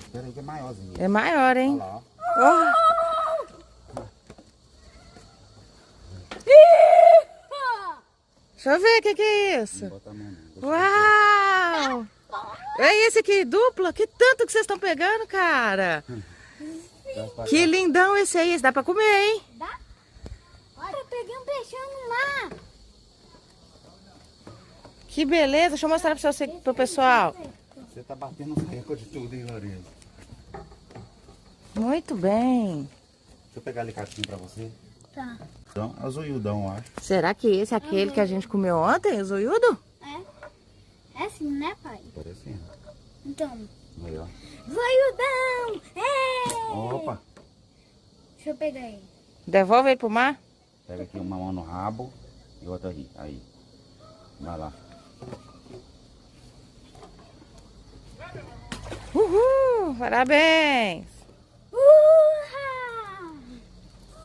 Espera aí que é maiorzinho. É maior, hein? Olha lá, Oh. Deixa eu ver o que é isso. não bota a mão não. Deixa eu Uau! É esse aqui, duplo? Que tanto que vocês estão pegando, cara? ver. Que lindão esse aí. Esse dá pra comer, hein? Dá? Olha, eu peguei um peixão no mar. Que beleza. Deixa eu mostrar pra você, pro pessoal. Você tá batendo os recordes de tudo, hein, Lourenço? Muito bem. Deixa eu pegar ali casquinho pra você. Tá. Então, é o zoiudão, eu acho. Será que esse é aquele que a gente comeu ontem, o zoiudo? É assim, né, pai? Parecendo. Então, Aí, ó. zoiudão! É! Opa! Deixa eu pegar ele. Devolve ele pro mar? Pega aqui uma mão no rabo e outra aí. Aí. Vai lá. Uhul! Parabéns!